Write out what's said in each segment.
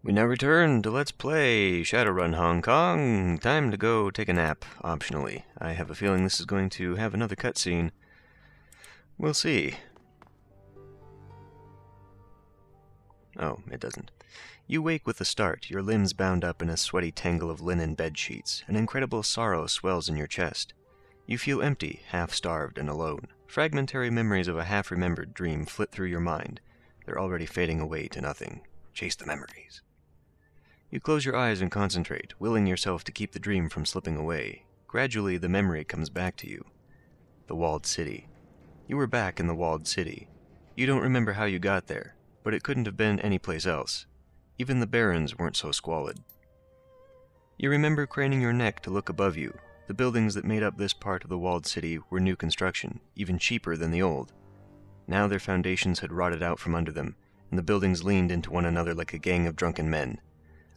We now return to Let's Play Shadowrun Hong Kong. Time to go take a nap, optionally. I have a feeling this is going to have another cutscene. We'll see. Oh, it doesn't. You wake with a start, your limbs bound up in a sweaty tangle of linen bed sheets. An incredible sorrow swells in your chest. You feel empty, half-starved, and alone. Fragmentary memories of a half-remembered dream flit through your mind. They're already fading away to nothing. Chase the memories. You close your eyes and concentrate, willing yourself to keep the dream from slipping away. Gradually, the memory comes back to you. The walled city. You were back in the walled city. You don't remember how you got there, but it couldn't have been any place else. Even the barrens weren't so squalid. You remember craning your neck to look above you. The buildings that made up this part of the walled city were new construction, even cheaper than the old. Now their foundations had rotted out from under them, and the buildings leaned into one another like a gang of drunken men.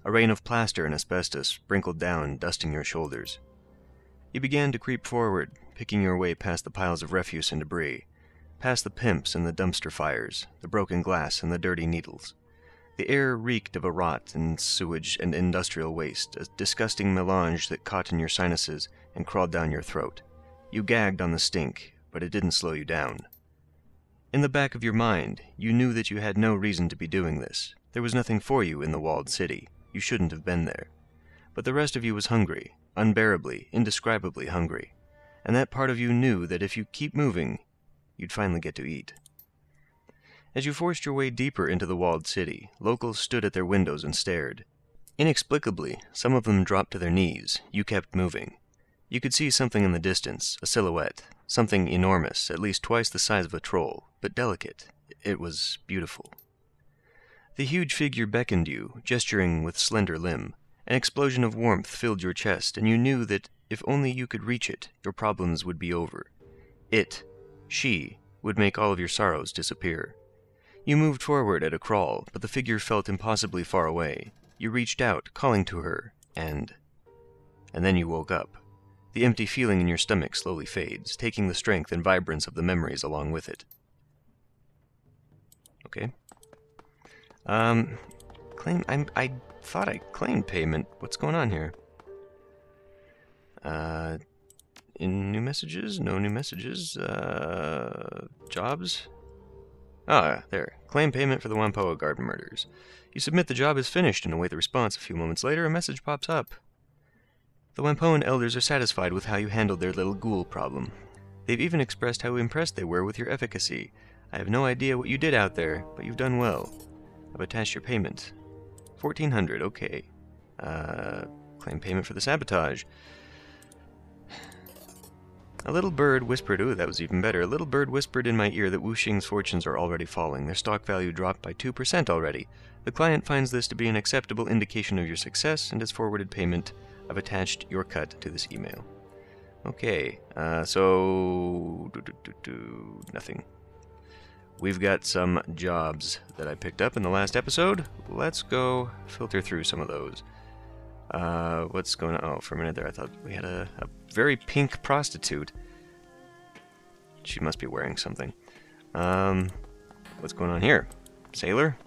A rain of plaster and asbestos sprinkled down, dusting your shoulders. You began to creep forward, picking your way past the piles of refuse and debris, past the pimps and the dumpster fires, the broken glass and the dirty needles. The air reeked of a rot and sewage and industrial waste, a disgusting melange that caught in your sinuses and crawled down your throat. You gagged on the stink, but it didn't slow you down. In the back of your mind, you knew that you had no reason to be doing this. There was nothing for you in the walled city. You shouldn't have been there. But the rest of you was hungry, unbearably, indescribably hungry. And that part of you knew that if you keep moving, you'd finally get to eat. As you forced your way deeper into the walled city, locals stood at their windows and stared. Inexplicably, some of them dropped to their knees. You kept moving. You could see something in the distance, a silhouette, something enormous, at least twice the size of a troll, but delicate. It was beautiful. The huge figure beckoned you, gesturing with slender limb. An explosion of warmth filled your chest, and you knew that if only you could reach it, your problems would be over. She, would make all of your sorrows disappear. You moved forward at a crawl, but the figure felt impossibly far away. You reached out, calling to her, and then you woke up. The empty feeling in your stomach slowly fades, taking the strength and vibrance of the memories along with it. Okay. I thought I claimed payment. What's going on here? In new messages? No new messages. Jobs? Ah, there. Claim payment for the Wampoa garden murders. You submit the job is finished and await the response. A few moments later, a message pops up. The Wampoan elders are satisfied with how you handled their little ghoul problem. They've even expressed how impressed they were with your efficacy. I have no idea what you did out there, but you've done well. I've attached your payment. 1,400, okay. Claim payment for the sabotage. A little bird whispered, ooh, that was even better. A little bird whispered in my ear that Wuxing's fortunes are already falling. Their stock value dropped by 2% already. The client finds this to be an acceptable indication of your success and has forwarded payment. I've attached your cut to this email. Okay, so... nothing. We've got some jobs that I picked up in the last episode. Let's go filter through some of those. What's going on? Oh, for a minute there I thought we had a very pink prostitute. She must be wearing something. What's going on here? Sailor?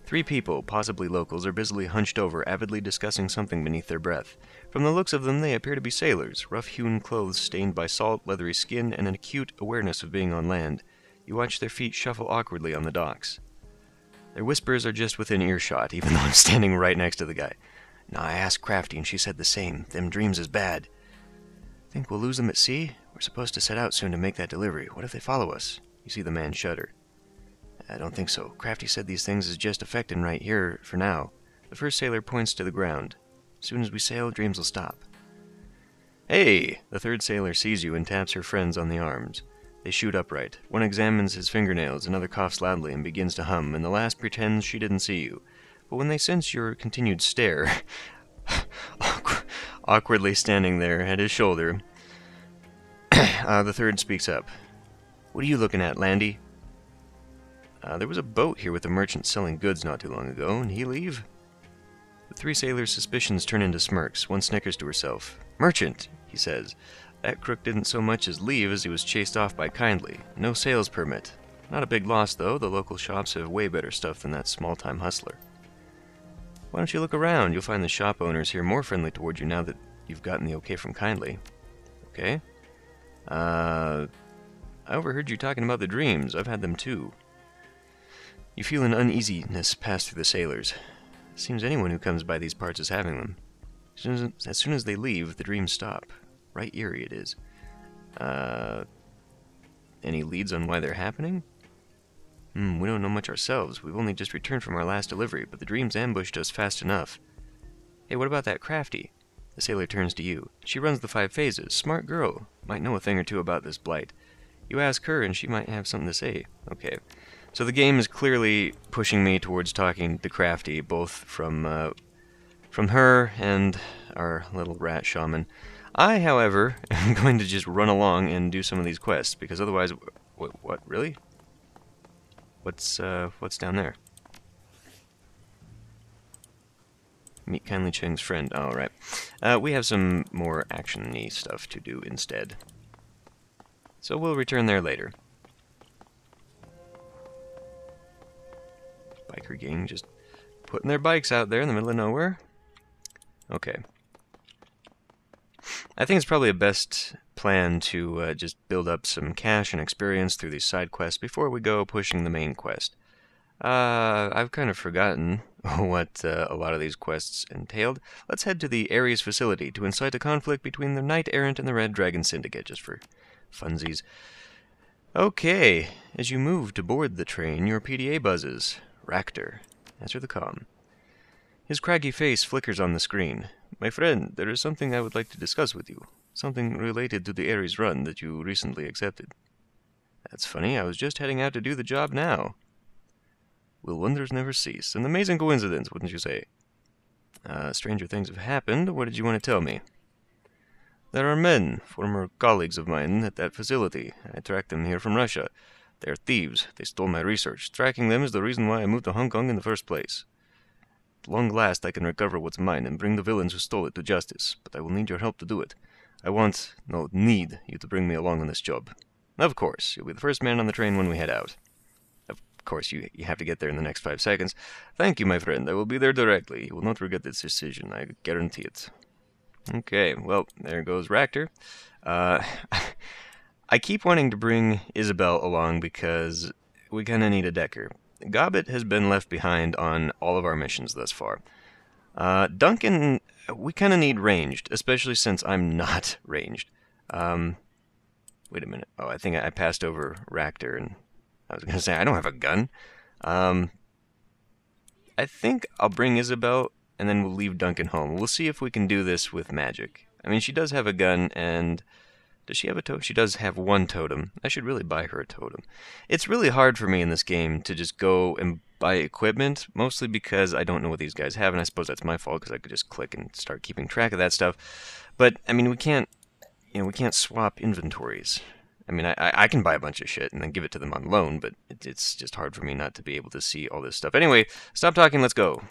Three people, possibly locals, are busily hunched over, avidly discussing something beneath their breath. From the looks of them, they appear to be sailors, rough-hewn clothes stained by salt, leathery skin, and an acute awareness of being on land. You watch their feet shuffle awkwardly on the docks. Their whispers are just within earshot, even though I'm standing right next to the guy. Now, I asked Crafty, and she said the same. Them dreams is bad. Think we'll lose them at sea? We're supposed to set out soon to make that delivery. What if they follow us? You see the man shudder. I don't think so. Crafty said these things is just affecting right here for now. The first sailor points to the ground. As soon as we sail, dreams will stop. Hey! The third sailor sees you and taps her friends on the arms. They shoot upright. One examines his fingernails, another coughs loudly and begins to hum, and the last pretends she didn't see you. But when they sense your continued stare, awkwardly standing there at his shoulder, the third speaks up. What are you looking at, Landy? There was a boat here with a merchant selling goods not too long ago, and he leave? The three sailors' suspicions turn into smirks. One snickers to herself. Merchant, he says. That crook didn't so much as leave as he was chased off by Kindly. No sales permit. Not a big loss, though. The local shops have way better stuff than that small-time hustler. Why don't you look around? You'll find the shop owners here more friendly toward you now that you've gotten the okay from Kindly. Okay. I overheard you talking about the dreams. I've had them too. You feel an uneasiness pass through the sailors. Seems anyone who comes by these parts is having them. As soon as they leave, the dreams stop. Right eerie it is. Any leads on why they're happening? We don't know much ourselves. We've only just returned from our last delivery, but the dreams ambushed us fast enough. Hey, what about that Crafty? The sailor turns to you. She runs the 5 phases. Smart girl. Might know a thing or two about this blight. You ask her and she might have something to say. Okay. So the game is clearly pushing me towards talking to Crafty, both from her and our little rat shaman. I, however, am going to just run along and do some of these quests, because otherwise... What? Really? What's down there? Meet Kindly Cheng's friend. Oh, right. We have some more action-y stuff to do instead. So we'll return there later. Biker gang just putting their bikes out there in the middle of nowhere. Okay. I think it's probably a best plan to just build up some cash and experience through these side quests before we go pushing the main quest. I've kind of forgotten what a lot of these quests entailed. Let's head to the Ares facility to incite a conflict between the Knight Errant and the Red Dragon Syndicate, just for funsies. Okay, as you move to board the train, your PDA buzzes. Ractor. Answer the comm. His craggy face flickers on the screen. My friend, there is something I would like to discuss with you. Something related to the Ares run that you recently accepted. That's funny, I was just heading out to do the job now. Will wonders never cease? An amazing coincidence, wouldn't you say? Stranger things have happened. What did you want to tell me? There are men, former colleagues of mine, at that facility. I tracked them here from Russia. They are thieves. They stole my research. Tracking them is the reason why I moved to Hong Kong in the first place. At long last I can recover what's mine and bring the villains who stole it to justice, but I will need your help to do it. I need you to bring me along on this job. Of course, you'll be the first man on the train when we head out. Of course, you have to get there in the next 5 seconds. Thank you, my friend. I will be there directly. You will not regret this decision. I guarantee it. Okay, well, there goes Ractor. I keep wanting to bring Isabel along because we kind of need a decker. Gobbet has been left behind on all of our missions thus far. Duncan, we kind of need ranged, especially since I'm not ranged. Wait a minute. Oh, I think I passed over Ractor, and I was going to say, I don't have a gun. I think I'll bring Isabel, and then we'll leave Duncan home. We'll see if we can do this with magic. I mean, she does have a gun, and... Does she have a totem? She does have 1 totem. I should really buy her a totem. It's really hard for me in this game to just go and buy equipment, mostly because I don't know what these guys have, and I suppose that's my fault because I could just click and start keeping track of that stuff. But, I mean, we can't swap inventories. I mean, I can buy a bunch of shit and then give it to them on loan, but it's just hard for me not to be able to see all this stuff. Anyway, stop talking, let's go.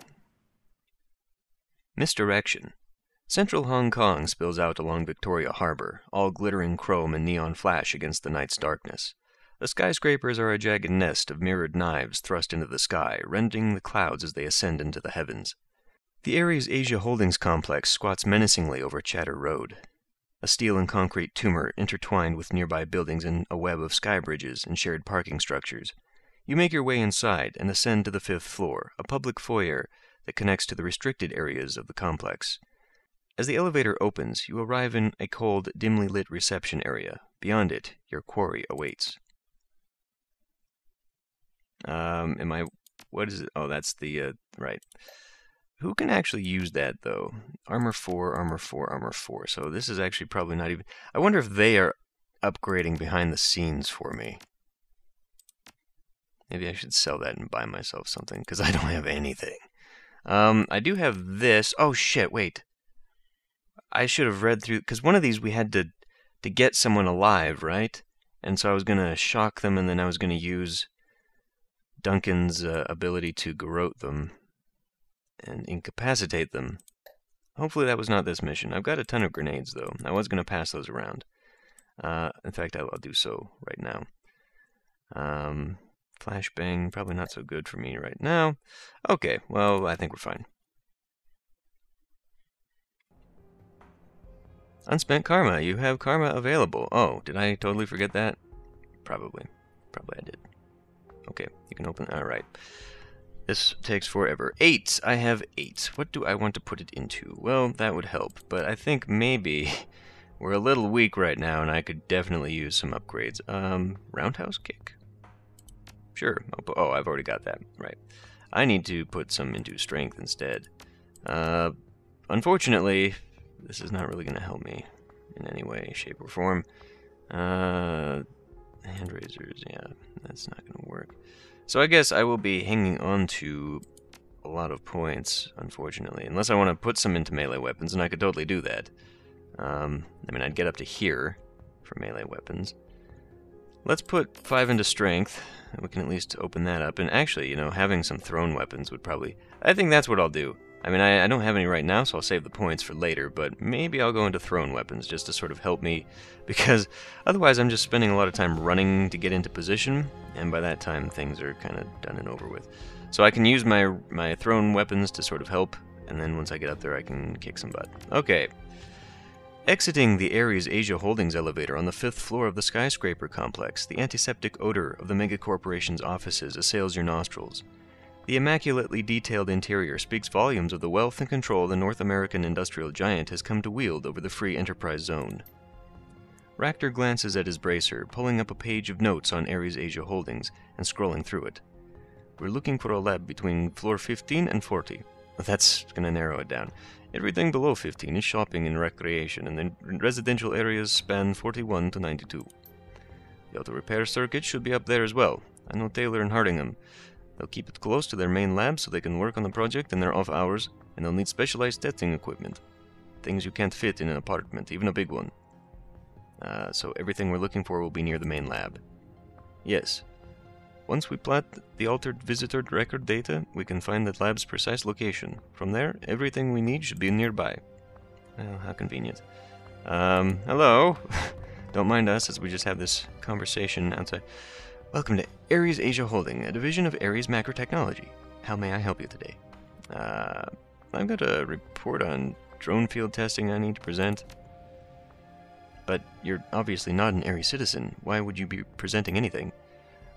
Misdirection. Central Hong Kong spills out along Victoria Harbor, all glittering chrome and neon flash against the night's darkness. The skyscrapers are a jagged nest of mirrored knives thrust into the sky, rending the clouds as they ascend into the heavens. The Ares Asia Holdings complex squats menacingly over Chatter Road, a steel and concrete tumor intertwined with nearby buildings in a web of sky bridges and shared parking structures. You make your way inside and ascend to the 5th floor, a public foyer that connects to the restricted areas of the complex. As the elevator opens, you arrive in a cold, dimly lit reception area. Beyond it, your quarry awaits. What is it? Oh, that's the, right. Who can actually use that, though? Armor 4, Armor 4, Armor 4. So this is actually probably not even... I wonder if they are upgrading behind the scenes for me. Maybe I should sell that and buy myself something, because I don't have anything. I do have this. Oh, shit, wait. I should have read through, because one of these we had to get someone alive, right? And so I was going to shock them, and then I was going to use Duncan's ability to garrote them and incapacitate them. Hopefully that was not this mission. I've got a ton of grenades, though. I was going to pass those around. In fact, I'll do so right now. Flashbang, probably not so good for me right now. Okay, well, I think we're fine. Unspent karma. You have karma available. Oh, did I totally forget that? Probably. Probably I did. Okay, you can open... Alright. This takes forever. 8! I have 8. What do I want to put it into? Well, that would help, but I think maybe we're a little weak right now, and I could definitely use some upgrades. Roundhouse kick? Sure. Oh, I've already got that. Right. I need to put some into strength instead. Unfortunately, this is not really going to help me in any way, shape, or form. Hand raisers, yeah, that's not going to work. So I guess I will be hanging on to a lot of points, unfortunately. Unless I want to put some into melee weapons, and I could totally do that. I mean, I'd get up to here for melee weapons. Let's put 5 into strength. We can at least open that up. And actually, you know, having some thrown weapons would probably... I think that's what I'll do. I mean, I don't have any right now, so I'll save the points for later, but maybe I'll go into thrown weapons just to sort of help me, because otherwise I'm just spending a lot of time running to get into position, and by that time things are kind of done and over with. So I can use my thrown weapons to sort of help, and then once I get up there I can kick some butt. Okay. Exiting the Ares Asia Holdings elevator on the 5th floor of the skyscraper complex, the antiseptic odor of the megacorporation's offices assails your nostrils. The immaculately detailed interior speaks volumes of the wealth and control the North American industrial giant has come to wield over the free enterprise zone. Ractor glances at his bracer, pulling up a page of notes on Ares Asia Holdings and scrolling through it. We're looking for a lab between floor 15 and 40. That's going to narrow it down. Everything below 15 is shopping and recreation, and the residential areas span 41 to 92. The auto repair circuit should be up there as well. I know Taylor and Hardingham. They'll keep it close to their main lab so they can work on the project in their off hours, and they'll need specialized testing equipment. Things you can't fit in an apartment, even a big one. So everything we're looking for will be near the main lab. Yes. Once we plot the altered visitor record data, we can find the lab's precise location. From there, everything we need should be nearby. Well, how convenient. Hello? Don't mind us as we just have this conversation outside. Welcome to Ares Asia Holding, a division of Ares Macro Technology. How may I help you today? I've got a report on drone field testing I need to present. But you're obviously not an Ares citizen. Why would you be presenting anything?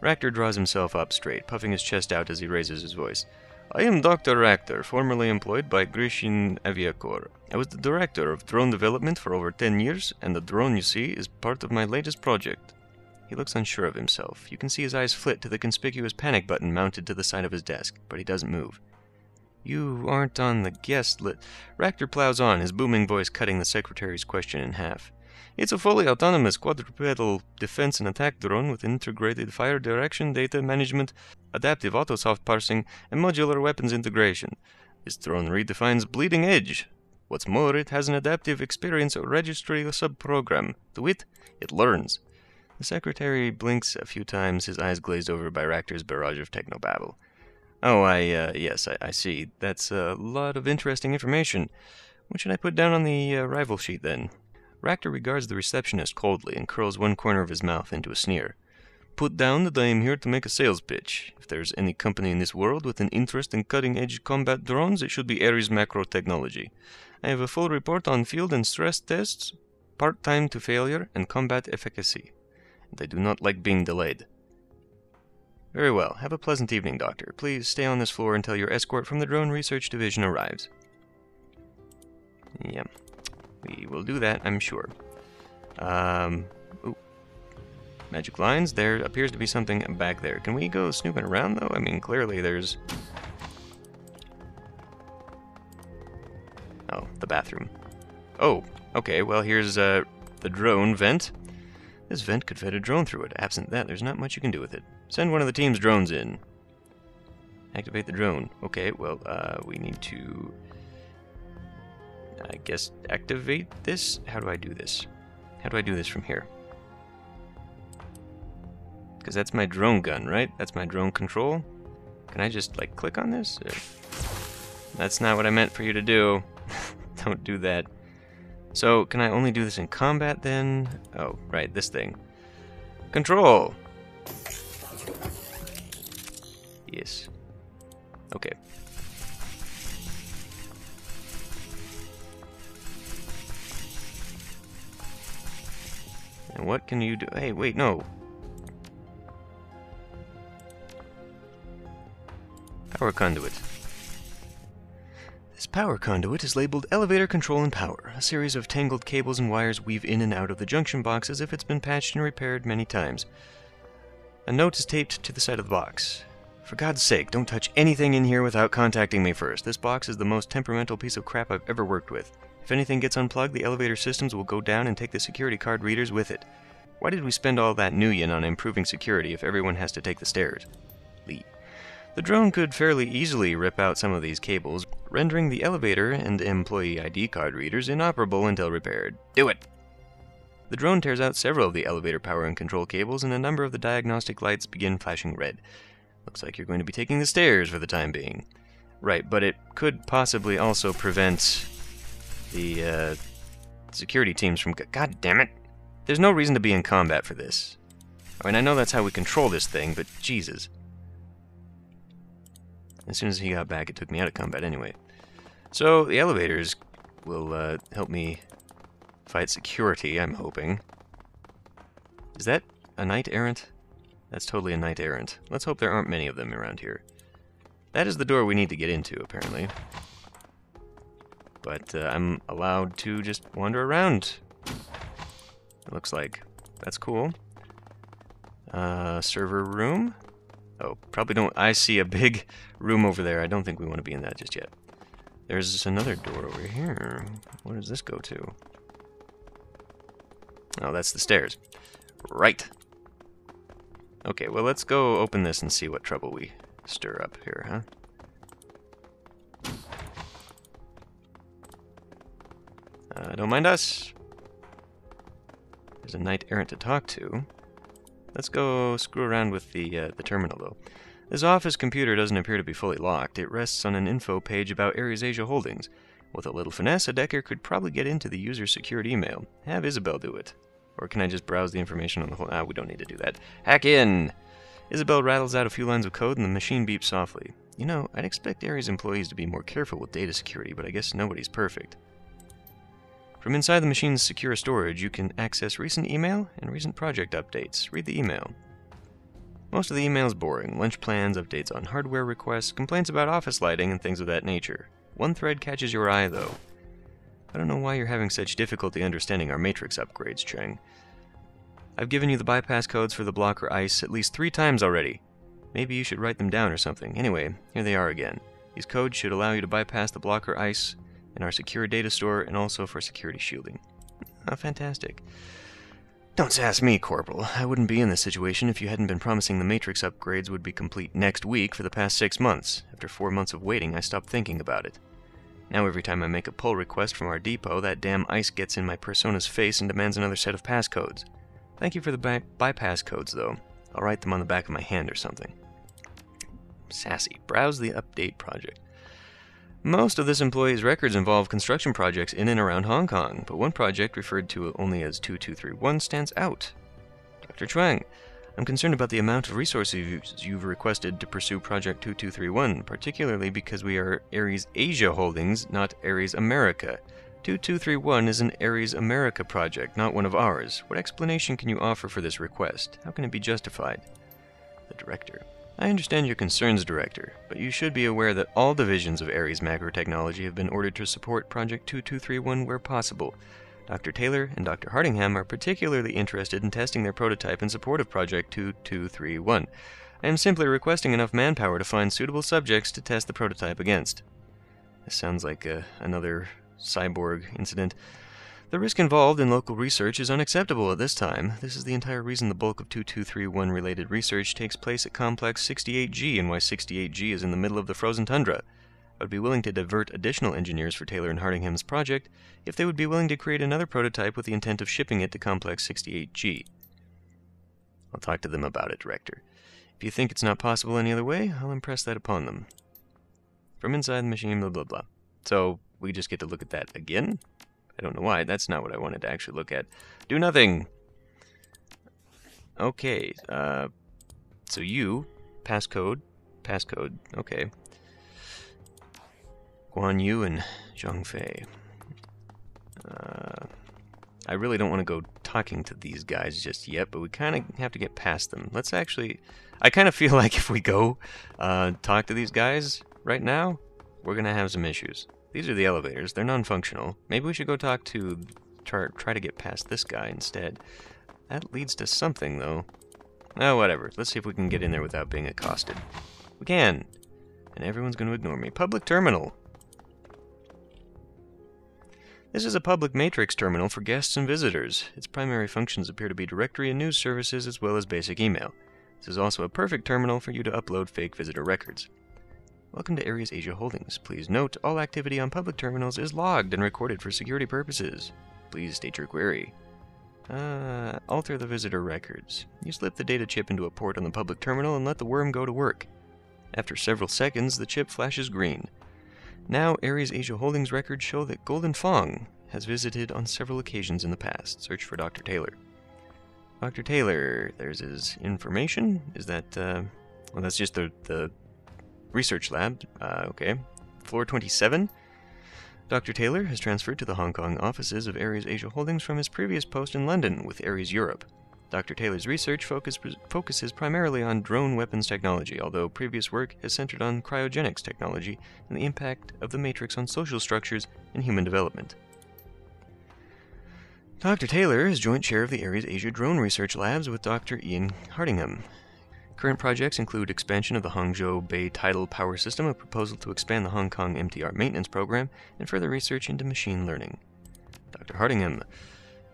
Ractor draws himself up straight, puffing his chest out as he raises his voice. I am Dr. Ractor, formerly employed by Grishin Aviacorp. I was the director of drone development for over 10 years, and the drone you see is part of my latest project. He looks unsure of himself. You can see his eyes flit to the conspicuous panic button mounted to the side of his desk, but he doesn't move. You aren't on the guest list. Ractor plows on, his booming voice cutting the secretary's question in half. It's a fully autonomous quadrupedal defense and attack drone with integrated fire direction, data management, adaptive autosoft parsing, and modular weapons integration. This drone redefines bleeding edge. What's more, it has an adaptive experience registry subprogram. To wit, it learns. The secretary blinks a few times, his eyes glazed over by Ractor's barrage of technobabble. Oh, yes, I see. That's a lot of interesting information. What should I put down on the arrival sheet, then? Ractor regards the receptionist coldly and curls one corner of his mouth into a sneer. Put down that I am here to make a sales pitch. If there's any company in this world with an interest in cutting-edge combat drones, it should be Ares Macro Technology. I have a full report on field and stress tests, part time to failure, and combat efficacy. And I do not like being delayed. Very well. Have a pleasant evening, Doctor. Please stay on this floor until your escort from the Drone Research Division arrives. Yeah. We will do that, I'm sure. Ooh. Magic lines. There appears to be something back there. Can we go snooping around, though? I mean, clearly there's... Oh, the bathroom. Oh, okay, well, here's the drone vent. This vent could fit a drone through it. Absent that, there's not much you can do with it. Send one of the team's drones in. Activate the drone. Okay, well, we need to... I guess activate this? How do I do this? How do I do this from here? Because that's my drone gun, right? That's my drone control. Can I just, like, click on this? That's not what I meant for you to do. Don't do that. So, can I only do this in combat, then? Oh, right, this thing. Control! Yes. Okay. And what can you do? Hey, wait, no. Power conduit. This power conduit is labeled Elevator Control and Power. A series of tangled cables and wires weave in and out of the junction box as if it's been patched and repaired many times. A note is taped to the side of the box. For God's sake, don't touch anything in here without contacting me first. This box is the most temperamental piece of crap I've ever worked with. If anything gets unplugged, the elevator systems will go down and take the security card readers with it. Why did we spend all that nuyen on improving security if everyone has to take the stairs? Lee. The drone could fairly easily rip out some of these cables, rendering the elevator and employee ID card readers inoperable until repaired. Do it! The drone tears out several of the elevator power and control cables, and a number of the diagnostic lights begin flashing red. Looks like you're going to be taking the stairs for the time being. Right, but it could possibly also prevent the security teams from... God damn it! There's no reason to be in combat for this. I mean, I know that's how we control this thing, but Jesus. As soon as he got back, it took me out of combat anyway. So, the elevators will help me fight security, I'm hoping. Is that a knight-errant? That's totally a knight-errant. Let's hope there aren't many of them around here. That is the door we need to get into, apparently. But I'm allowed to just wander around. It looks like. That's cool. Server room? Oh, probably don't... I see a big room over there. I don't think we want to be in that just yet. There's another door over here. Where does this go to? Oh, that's the stairs. Right. Okay, well, let's go open this and see what trouble we stir up here, huh? Don't mind us. There's a knight-errant to talk to. Let's go screw around with the terminal, though. This office computer doesn't appear to be fully locked. It rests on an info page about Ares Asia Holdings. With a little finesse, a decker could probably get into the user's secured email. Have Isabel do it. Or can I just browse the information on the whole... we don't need to do that. Hack in! Isabel rattles out a few lines of code and the machine beeps softly. You know, I'd expect Ares employees to be more careful with data security, but I guess nobody's perfect. From inside the machine's secure storage, you can access recent email and recent project updates. Read the email. Most of the email is boring. Lunch plans, updates on hardware requests, complaints about office lighting, and things of that nature. One thread catches your eye, though. I don't know why you're having such difficulty understanding our matrix upgrades, Cheng. I've given you the bypass codes for the blocker ice at least 3 times already. Maybe you should write them down or something. Anyway, here they are again. These codes should allow you to bypass the blocker ice in our secure data store, and also for security shielding. Oh, fantastic. Don't sass me, Corporal. I wouldn't be in this situation if you hadn't been promising the Matrix upgrades would be complete next week for the past 6 months. After 4 months of waiting, I stopped thinking about it. Now every time I make a pull request from our depot, that damn ice gets in my persona's face and demands another set of passcodes. Thank you for the bypass codes, though. I'll write them on the back of my hand or something. Sassy. Browse the update project. Most of this employee's records involve construction projects in and around Hong Kong, but one project referred to only as 2231 stands out. Dr. Chuang, I'm concerned about the amount of resources you've requested to pursue Project 2231, particularly because we are Ares Asia Holdings, not Ares America. 2231 is an Ares America project, not one of ours. What explanation can you offer for this request? How can it be justified? The Director. I understand your concerns, Director, but you should be aware that all divisions of Ares Macro Technology have been ordered to support Project 2231 where possible. Dr. Taylor and Dr. Hardingham are particularly interested in testing their prototype in support of Project 2231. I am simply requesting enough manpower to find suitable subjects to test the prototype against. This sounds like another cyborg incident. The risk involved in local research is unacceptable at this time. This is the entire reason the bulk of 2231-related research takes place at Complex 68G, and why 68G is in the middle of the frozen tundra. I would be willing to divert additional engineers for Taylor and Hardingham's project if they would be willing to create another prototype with the intent of shipping it to Complex 68G. I'll talk to them about it, Director. If you think it's not possible any other way, I'll impress that upon them. From inside the machine, blah blah blah. So, we just get to look at that again? I don't know why. That's not what I wanted to actually look at. Do nothing! Okay, so you, passcode Passcode. Okay. Guan Yu and Zhang Fei. I really don't want to go talking to these guys just yet, but we kind of have to get past them. Let's actually... I kind of feel like if we go talk to these guys right now, we're going to have some issues. These are the elevators. They're non-functional. Maybe we should go talk to... Try to get past this guy instead. That leads to something, though. Oh, whatever. Let's see if we can get in there without being accosted. We can. And everyone's going to ignore me. Public terminal. This is a public matrix terminal for guests and visitors. Its primary functions appear to be directory and news services as well as basic email. This is also a perfect terminal for you to upload fake visitor records. Welcome to Ares Asia Holdings. Please note, all activity on public terminals is logged and recorded for security purposes. Please state your query. Alter the visitor records. You slip the data chip into a port on the public terminal and let the worm go to work. After several seconds, the chip flashes green. Now, Ares Asia Holdings records show that Golden Fong has visited on several occasions in the past. Search for Dr. Taylor. Dr. Taylor, there's his information. Is that, well, that's just the research lab. Okay. Floor 27. Dr. Taylor has transferred to the Hong Kong offices of Ares Asia Holdings from his previous post in London with Ares Europe. Dr. Taylor's research focuses primarily on drone weapons technology, although previous work has centered on cryogenics technology and the impact of the Matrix on social structures and human development. Dr. Taylor is joint chair of the Ares Asia Drone Research Labs with Dr. Ian Hardingham. Current projects include expansion of the Hangzhou Bay Tidal Power System, a proposal to expand the Hong Kong MTR maintenance program, and further research into machine learning. Dr. Hardingham.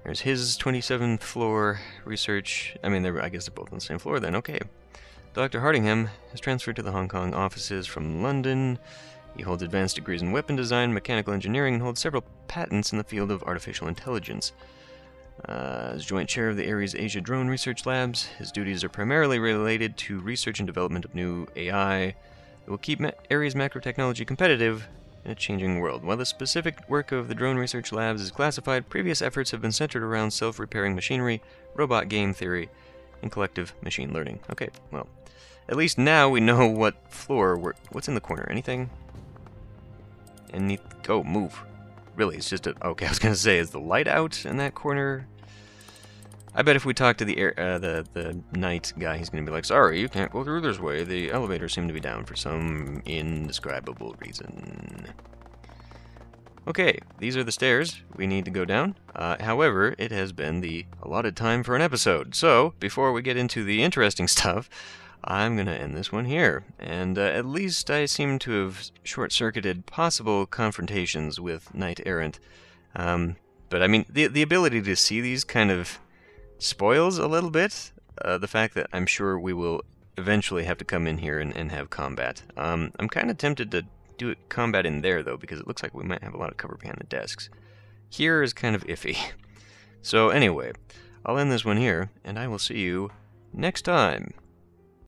There's his 27th floor research. I mean, I guess they're both on the same floor then. Okay. Dr. Hardingham has transferred to the Hong Kong offices from London. He holds advanced degrees in weapon design, mechanical engineering, and holds several patents in the field of artificial intelligence. As joint chair of the Ares Asia Drone Research Labs, his duties are primarily related to research and development of new AI that will keep Ares macro technology competitive in a changing world. While the specific work of the Drone Research Labs is classified, previous efforts have been centered around self-repairing machinery, robot game theory, and collective machine learning. Okay, well, at least now we know what floor what's in the corner. Anything? Go, move. Really, it's just a... Okay, I was gonna say, is the light out in that corner? I bet if we talk to the night guy, he's gonna be like, sorry, you can't go through this way. The elevators seem to be down for some indescribable reason. Okay, these are the stairs we need to go down. However, it has been the allotted time for an episode. So, before we get into the interesting stuff, I'm going to end this one here. And at least I seem to have short-circuited possible confrontations with Knight Errant. But I mean, the ability to see these kind of spoils a little bit the fact that I'm sure we will eventually have to come in here and have combat. I'm kind of tempted to do combat in there, though, because it looks like we might have a lot of cover behind the desks. Here is kind of iffy. So anyway, I'll end this one here, and I will see you next time.